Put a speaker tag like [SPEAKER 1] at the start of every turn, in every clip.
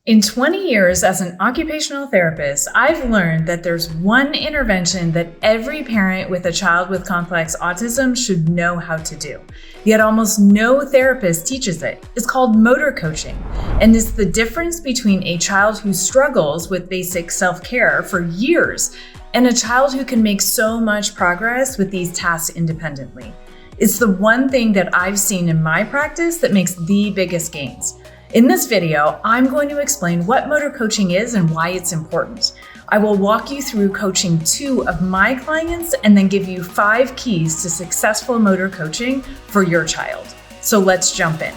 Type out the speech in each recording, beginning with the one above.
[SPEAKER 1] In 20 years as an occupational therapist, I've learned that there's one intervention that every parent with a child with complex autism should know how to do. Yet almost no therapist teaches it. It's called motor coaching, and it's the difference between a child who struggles with basic self-care for years and a child who can make so much progress with these tasks independently. It's the one thing that I've seen in my practice that makes the biggest gains. In this video, I'm going to explain what motor coaching is and why it's important. I will walk you through coaching 2 of my clients and then give you 5 keys to successful motor coaching for your child. So let's jump in.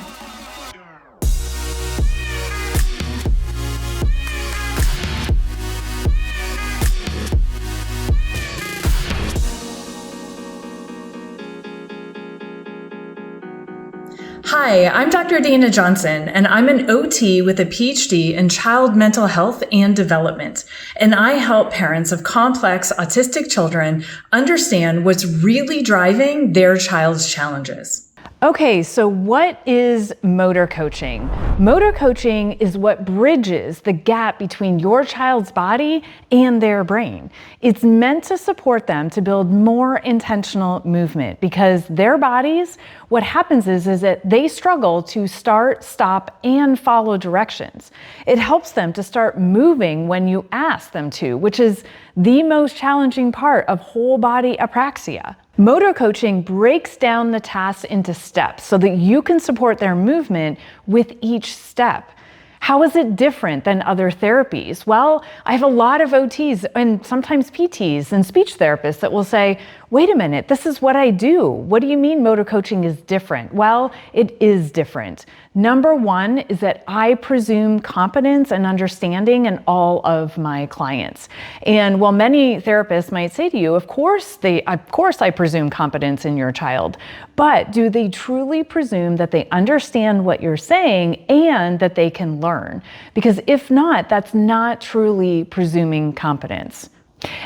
[SPEAKER 1] Hi, I'm Dr. Dana Johnson, and I'm an OT with a PhD in child mental health and development. And I help parents of complex autistic children understand what's really driving their child's challenges.
[SPEAKER 2] Okay, so what is motor coaching? Motor coaching is what bridges the gap between your child's body and their brain. It's meant to support them to build more intentional movement because their bodies, what happens is that they struggle to start, stop, and follow directions. It helps them to start moving when you ask them to, which is the most challenging part of whole body apraxia. Motor coaching breaks down the tasks into steps so that you can support their movement with each step. How is it different than other therapies? Well, I have a lot of OTs and sometimes PTs and speech therapists that will say, wait a minute, this is what I do. What do you mean motor coaching is different? Well, it is different. Number 1 is that I presume competence and understanding in all of my clients. And while many therapists might say to you, of course I presume competence in your child, but do they truly presume that they understand what you're saying and that they can learn? Because if not, that's not truly presuming competence.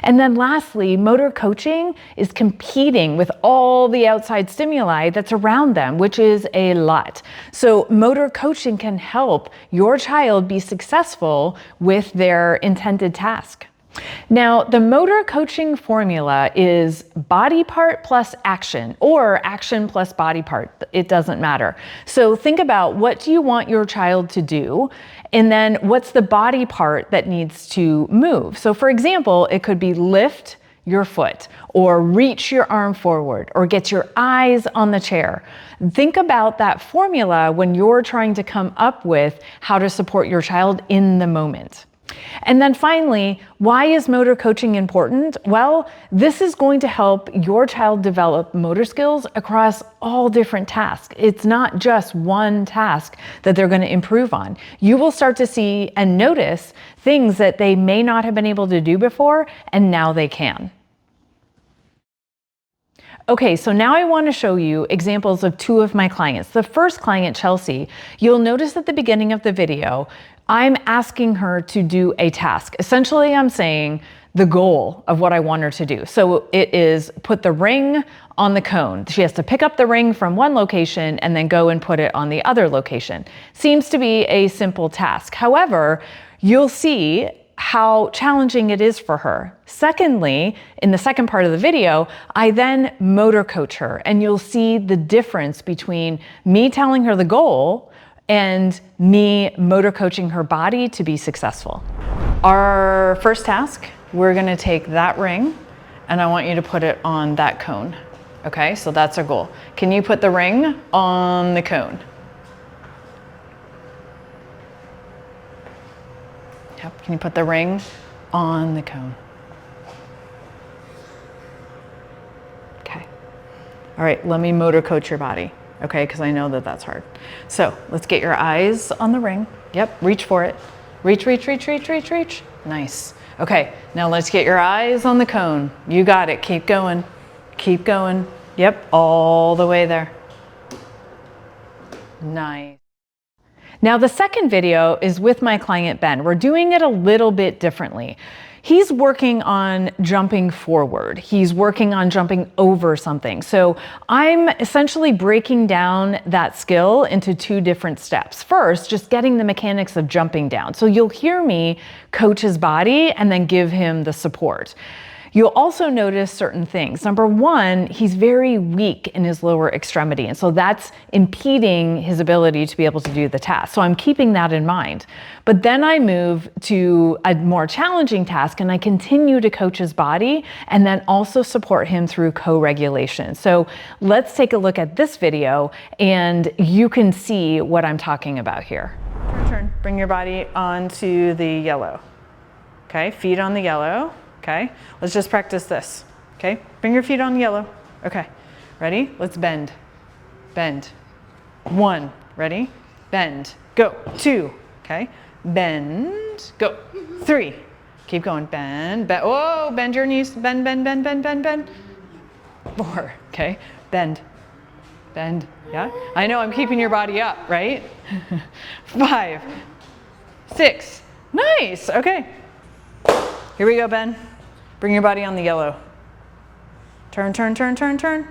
[SPEAKER 2] And then lastly, motor coaching is competing with all the outside stimuli that's around them, which is a lot. So motor coaching can help your child be successful with their intended task. Now, the motor coaching formula is body part plus action, or action plus body part. It doesn't matter. So think about, what do you want your child to do? And then what's the body part that needs to move? So for example, it could be lift your foot, or reach your arm forward, or get your eyes on the chair. Think about that formula when you're trying to come up with how to support your child in the moment. And then finally, why is motor coaching important? Well, this is going to help your child develop motor skills across all different tasks. It's not just one task that they're going to improve on. You will start to see and notice things that they may not have been able to do before, and now they can. Okay, so now I want to show you examples of 2 of my clients. The first client, Chelsea, you'll notice at the beginning of the video, I'm asking her to do a task. Essentially, I'm saying the goal of what I want her to do. So it is put the ring on the cone. She has to pick up the ring from one location and then go and put it on the other location. Seems to be a simple task. However, you'll see how challenging it is for her. Secondly, in the second part of the video, I then motor coach her, and you'll see the difference between me telling her the goal and me motor coaching her body to be successful. Our first task, we're gonna take that ring and I want you to put it on that cone. Okay, so that's our goal. Can you put the ring on the cone? Yep, can you put the ring on the cone? Okay. All right, let me motor coach your body. Okay, because I know that that's hard. So let's get your eyes on the ring. Yep, reach for it. Reach, reach, reach, reach, reach, reach. Nice. Okay, now let's get your eyes on the cone. You got it. Keep going. Keep going. Yep, all the way there. Nice. Now, the second video is with my client, Ben. We're doing it a little bit differently. He's working on jumping forward. He's working on jumping over something. So I'm essentially breaking down that skill into 2 different steps. First, just getting the mechanics of jumping down. So you'll hear me coach his body and then give him the support. You'll also notice certain things. Number 1, he's very weak in his lower extremity, and so that's impeding his ability to be able to do the task. So I'm keeping that in mind. But then I move to a more challenging task, and I continue to coach his body and then also support him through co-regulation. So let's take a look at this video, and you can see what I'm talking about here. Turn. Bring your body onto the yellow. Okay, feet on the yellow. Okay, let's just practice this. Okay, bring your feet on yellow. Okay, ready? Let's bend. Bend. 1, ready? Bend. Go. 2, okay. Bend. Go. 3. Keep going. Bend. Bend. Oh, bend your knees. Bend, bend, bend, bend, bend, bend. 4, okay. Bend. Bend. Yeah, I know I'm keeping your body up, right? 5, 6. Nice. Okay. Here we go, Ben. Bring your body on the yellow. Turn, turn, turn, turn, turn.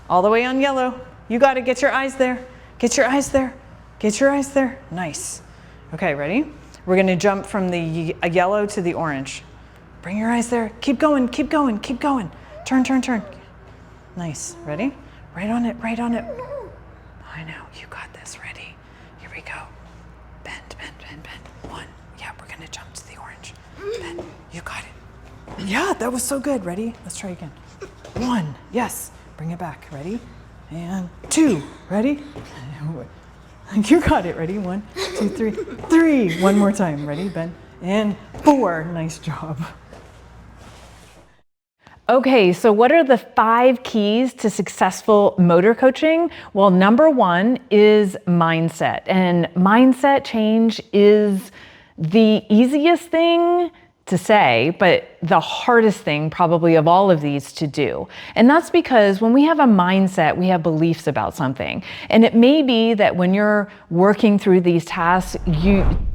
[SPEAKER 2] All the way on yellow. You got to get your eyes there. Get your eyes there. Get your eyes there. Nice. Okay, ready? We're going to jump from the yellow to the orange. Bring your eyes there. Keep going, keep going, keep going. Turn, turn, turn. Nice. Ready? Right on it, right on it. I know. You got this. Ready? Here we go. Bend, bend, bend, bend. 1. Yeah, we're going to jump to the orange. Bend. You got it. Yeah, that was so good. Ready? Let's try again. 1. Yes. Bring it back. Ready? And 2. Ready? You got it. Ready? 1, 2, 3. 3. One more time. Ready? Bend. And 4. Nice job. Okay, so what are the 5 keys to successful motor coaching? Well, number 1 is mindset. And mindset change is the easiest thing to say, but the hardest thing probably of all of these to do. And that's because when we have a mindset, we have beliefs about something. And it may be that when you're working through these tasks,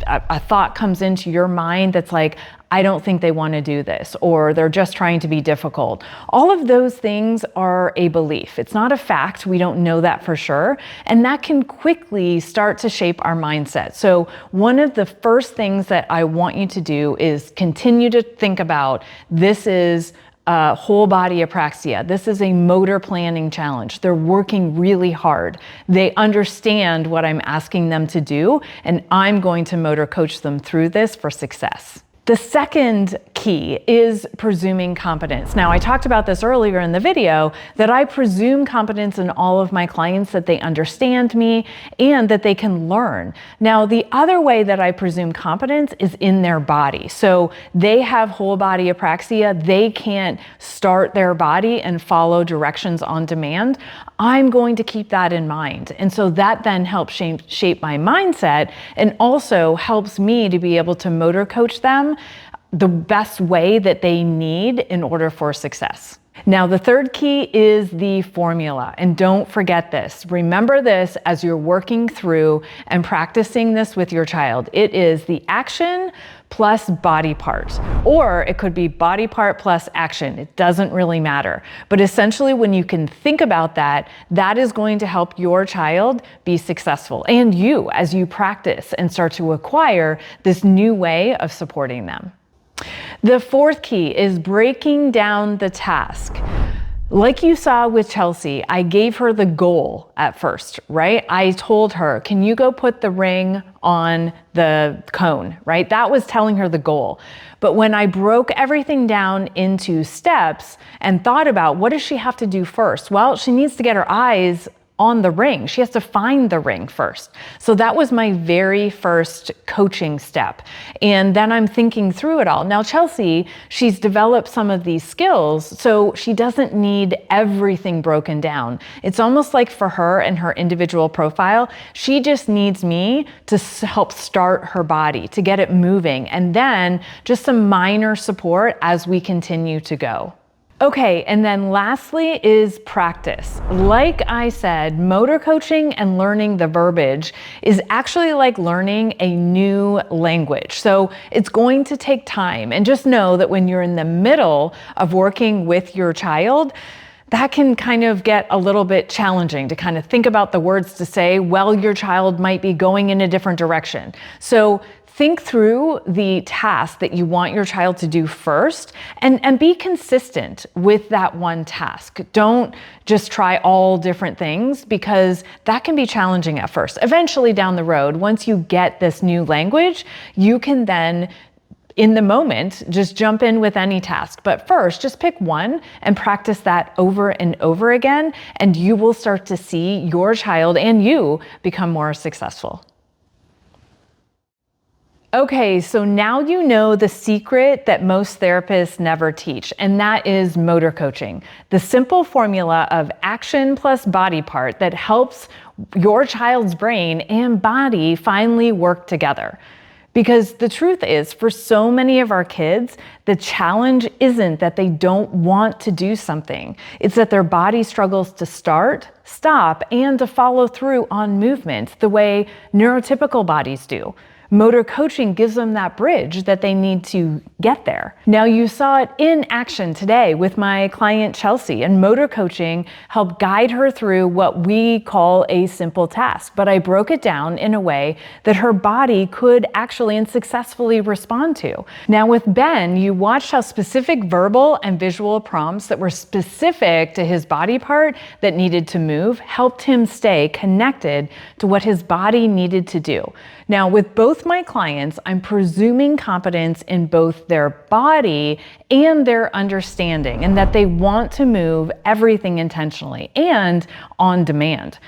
[SPEAKER 2] a thought comes into your mind that's like, I don't think they want to do this, or they're just trying to be difficult. All of those things are a belief. It's not a fact. We don't know that for sure. And that can quickly start to shape our mindset. So one of the first things that I want you to do is continue to think about, this is whole body apraxia. This is a motor planning challenge. They're working really hard. They understand what I'm asking them to do, and I'm going to motor coach them through this for success. The second key is presuming competence. Now, I talked about this earlier in the video, that I presume competence in all of my clients, that they understand me and that they can learn. Now, the other way that I presume competence is in their body. So they have whole body apraxia. They can't start their body and follow directions on demand. I'm going to keep that in mind. And so that then helps shape my mindset, and also helps me to be able to motor coach them the best way that they need in order for success. Now, the third key is the formula, and don't forget this. Remember this as you're working through and practicing this with your child. It is the action plus body part, or it could be body part plus action. It doesn't really matter. But essentially, when you can think about that, that is going to help your child be successful, and you as you practice and start to acquire this new way of supporting them. The fourth key is breaking down the task. Like you saw with Chelsea, I gave her the goal at first, right? I told her, can you go put the ring on the cone, right? That was telling her the goal. But when I broke everything down into steps and thought about, what does she have to do first? Well, she needs to get her eyes on the ring. She has to find the ring first. So that was my very first coaching step. And then I'm thinking through it all. Now, Chelsea, she's developed some of these skills, so she doesn't need everything broken down. It's almost like for her and her individual profile, she just needs me to help start her body, to get it moving, and then just some minor support as we continue to go. Okay, and then lastly is practice. Like I said, motor coaching and learning the verbiage is actually like learning a new language. So it's going to take time. And just know that when you're in the middle of working with your child, that can kind of get a little bit challenging to kind of think about the words to say while your child might be going in a different direction. So think through the task that you want your child to do first and be consistent with that one task. Don't just try all different things because that can be challenging at first. Eventually down the road, once you get this new language, you can then in the moment, just jump in with any task. But first, just pick one and practice that over and over again, and you will start to see your child and you become more successful. Okay, so now you know the secret that most therapists never teach, and that is motor coaching. The simple formula of action plus body part that helps your child's brain and body finally work together. Because the truth is, for so many of our kids, the challenge isn't that they don't want to do something. It's that their body struggles to start, stop, and to follow through on movement the way neurotypical bodies do. Motor coaching gives them that bridge that they need to get there. Now, you saw it in action today with my client Chelsea, and motor coaching helped guide her through what we call a simple task. But I broke it down in a way that her body could actually and successfully respond to. Now, with Ben, you watched how specific verbal and visual prompts that were specific to his body part that needed to move helped him stay connected to what his body needed to do. Now, with both my clients, I'm presuming competence in both their body and their understanding, and that they want to move everything intentionally and on demand.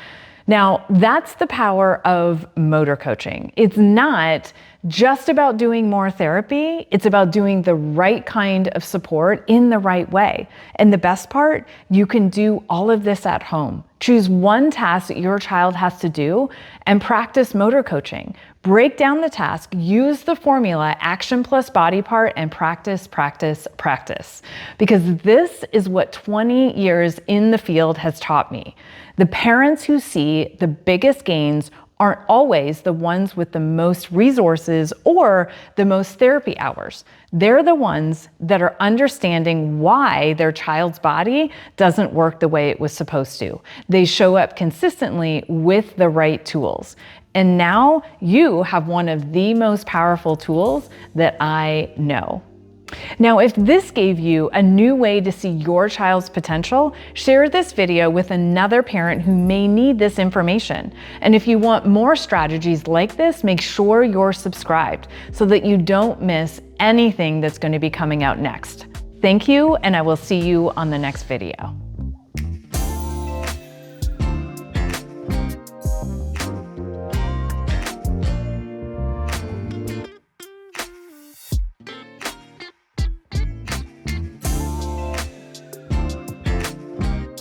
[SPEAKER 2] Now, that's the power of motor coaching. It's not just about doing more therapy. It's about doing the right kind of support in the right way. And the best part, you can do all of this at home. Choose one task that your child has to do and practice motor coaching. Break down the task, use the formula action plus body part, and practice, practice, practice. Because this is what 20 years in the field has taught me. The parents who see the biggest gains aren't always the ones with the most resources or the most therapy hours. They're the ones that are understanding why their child's body doesn't work the way it was supposed to. They show up consistently with the right tools. And now you have one of the most powerful tools that I know. Now, if this gave you a new way to see your child's potential, share this video with another parent who may need this information. And if you want more strategies like this, make sure you're subscribed so that you don't miss anything that's going to be coming out next. Thank you, and I will see you on the next video.